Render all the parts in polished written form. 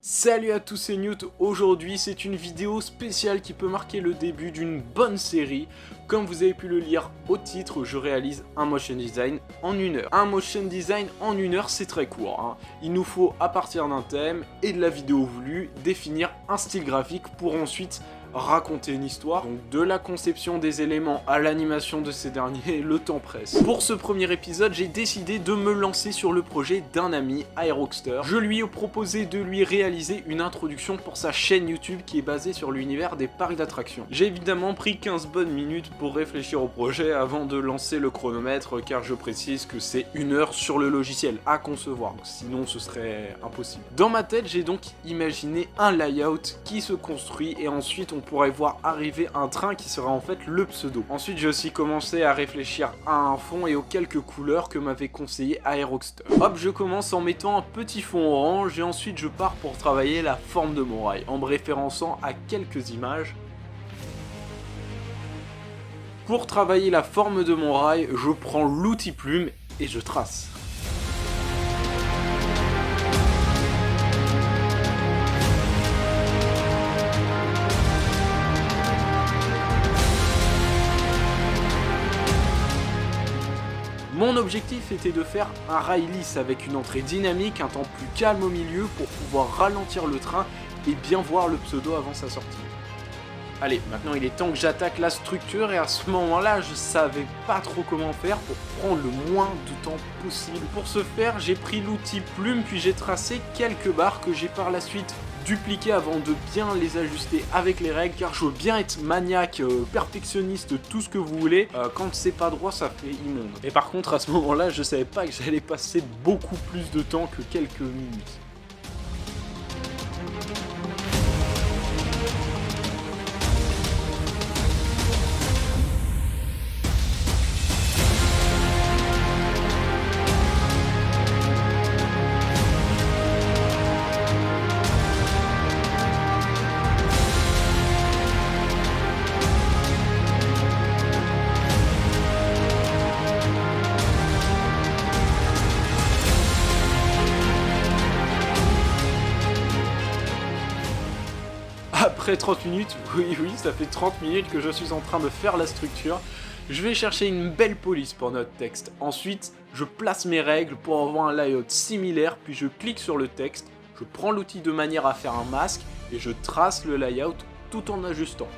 Salut à tous, c'est Newt. Aujourd'hui c'est une vidéo spéciale qui peut marquer le début d'une bonne série. Comme vous avez pu le lire au titre, je réalise un motion design en 1 heure. Un motion design en 1 heure, c'est très court, hein. Il nous faut, à partir d'un thème et de la vidéo voulue, définir un style graphique pour ensuite raconter une histoire. Donc de la conception des éléments à l'animation de ces derniers, le temps presse. Pour ce premier épisode, j'ai décidé de me lancer sur le projet d'un ami, Aeroxter. Je lui ai proposé de lui réaliser une introduction pour sa chaîne YouTube qui est basée sur l'univers des parcs d'attractions. J'ai évidemment pris 15 bonnes minutes pour réfléchir au projet avant de lancer le chronomètre, car je précise que c'est 1 heure sur le logiciel à concevoir, sinon ce serait impossible. Dans ma tête, j'ai donc imaginé un layout qui se construit et ensuite on pourrait voir arriver un train qui sera en fait le pseudo. Ensuite, j'ai aussi commencé à réfléchir à un fond et aux quelques couleurs que m'avait conseillé Aeroxter. Hop, je commence en mettant un petit fond orange et ensuite je pars pour travailler la forme de mon rail en me référençant à quelques images. Pour travailler la forme de mon rail, je prends l'outil plume et je trace. Mon objectif était de faire un rail lisse avec une entrée dynamique, un temps plus calme au milieu pour pouvoir ralentir le train et bien voir le pseudo avant sa sortie. Allez, maintenant il est temps que j'attaque la structure et à ce moment-là, je savais pas trop comment faire pour prendre le moins de temps possible. Pour ce faire, j'ai pris l'outil plume puis j'ai tracé quelques barres que j'ai par la suite dupliquer avant de bien les ajuster avec les règles, car je veux bien être maniaque, perfectionniste, tout ce que vous voulez. Quand c'est pas droit, ça fait immonde. Et par contre, à ce moment-là, je savais pas que j'allais passer beaucoup plus de temps que quelques minutes. Après 30 minutes, oui, ça fait 30 minutes que je suis en train de faire la structure. Je vais chercher une belle police pour notre texte. Ensuite, je place mes règles pour avoir un layout similaire, puis je clique sur le texte, je prends l'outil de manière à faire un masque et je trace le layout tout en ajustant.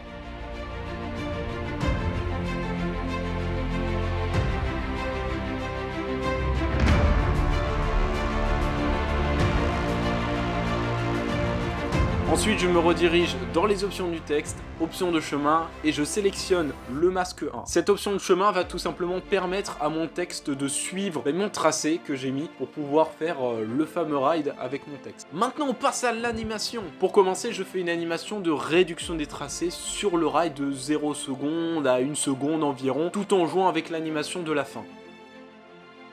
Ensuite, je me redirige dans les options du texte, option de chemin, et je sélectionne le masque 1. Cette option de chemin va tout simplement permettre à mon texte de suivre mon tracé que j'ai mis pour pouvoir faire le fameux ride avec mon texte. Maintenant, on passe à l'animation. Pour commencer, je fais une animation de réduction des tracés sur le ride de 0 secondes à 1 seconde environ, tout en jouant avec l'animation de la fin.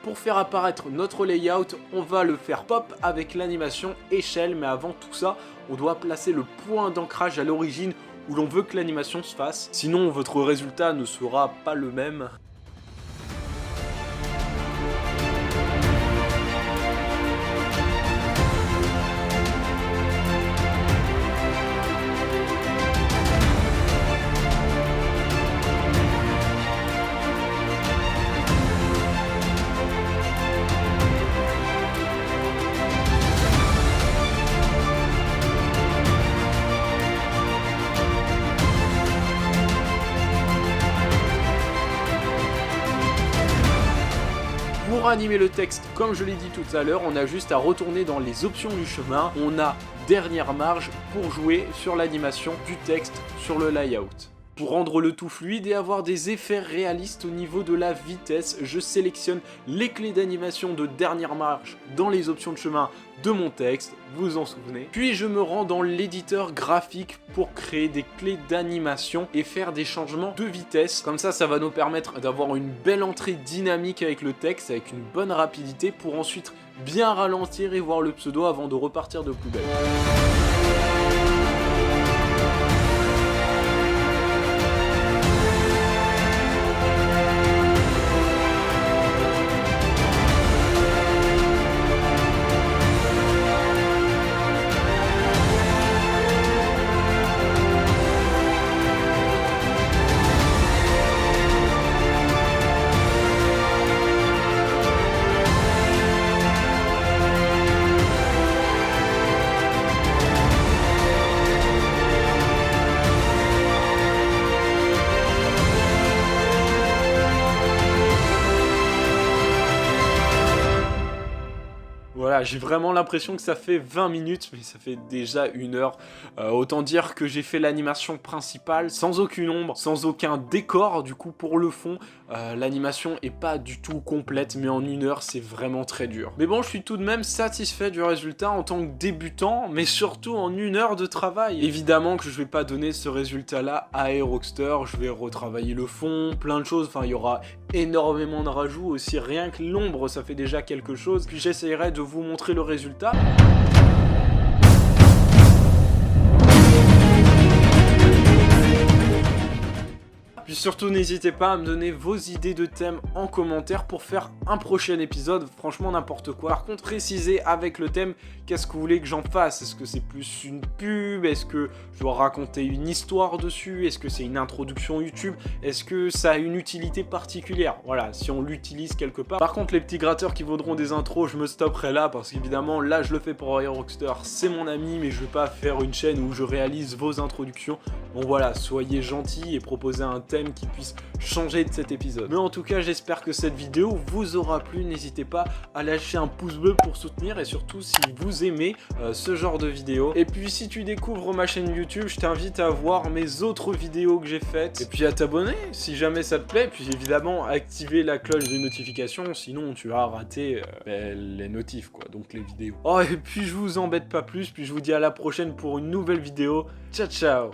Pour faire apparaître notre layout, on va le faire pop avec l'animation échelle, mais avant tout ça, on doit placer le point d'ancrage à l'origine où l'on veut que l'animation se fasse, sinon votre résultat ne sera pas le même. Pour animer le texte, comme je l'ai dit tout à l'heure, on a juste à retourner dans les options du chemin. On a dernière marge pour jouer sur l'animation du texte sur le layout. Pour rendre le tout fluide et avoir des effets réalistes au niveau de la vitesse, je sélectionne les clés d'animation de dernière marge dans les options de chemin de mon texte, vous vous en souvenez. Puis je me rends dans l'éditeur graphique pour créer des clés d'animation et faire des changements de vitesse. Comme ça va nous permettre d'avoir une belle entrée dynamique avec le texte, avec une bonne rapidité pour ensuite bien ralentir et voir le pseudo avant de repartir de plus belle. voilà, j'ai vraiment l'impression que ça fait 20 minutes, mais ça fait déjà 1 heure. Autant dire que j'ai fait l'animation principale sans aucune ombre, sans aucun décor, du coup pour le fond, l'animation est pas du tout complète, mais en 1 heure c'est vraiment très dur. Mais bon, je suis tout de même satisfait du résultat en tant que débutant, mais surtout en 1 heure de travail. Évidemment que je vais pas donner ce résultat-là à Aeroxter, je vais retravailler le fond, plein de choses, enfin il y aura énormément de rajouts aussi, rien que l'ombre ça fait déjà quelque chose, puis j'essaierai de vous montrer le résultat. Puis surtout n'hésitez pas à me donner vos idées de thèmes en commentaire pour faire un prochain épisode, franchement n'importe quoi. Par contre précisez avec le thème qu'est-ce que vous voulez que j'en fasse, est-ce que c'est plus une pub, est-ce que je dois raconter une histoire dessus, est-ce que c'est une introduction YouTube, est-ce que ça a une utilité particulière, voilà, si on l'utilise quelque part. Par contre les petits gratteurs qui vaudront des intros, je me stopperai là parce qu'évidemment là je le fais pour Aeroxter, c'est mon ami, mais je vais pas faire une chaîne où je réalise vos introductions. Bon voilà, soyez gentils et proposez un thème qui puisse changer de cet épisode. Mais en tout cas, j'espère que cette vidéo vous aura plu. N'hésitez pas à lâcher un pouce bleu pour soutenir et surtout si vous aimez ce genre de vidéo. Et puis si tu découvres ma chaîne YouTube, je t'invite à voir mes autres vidéos que j'ai faites et puis à t'abonner si jamais ça te plaît. Et puis évidemment, activer la cloche de notification, sinon tu vas rater les notifs quoi, donc les vidéos. Oh, et puis je vous embête pas plus, puis je vous dis à la prochaine pour une nouvelle vidéo. Ciao ciao.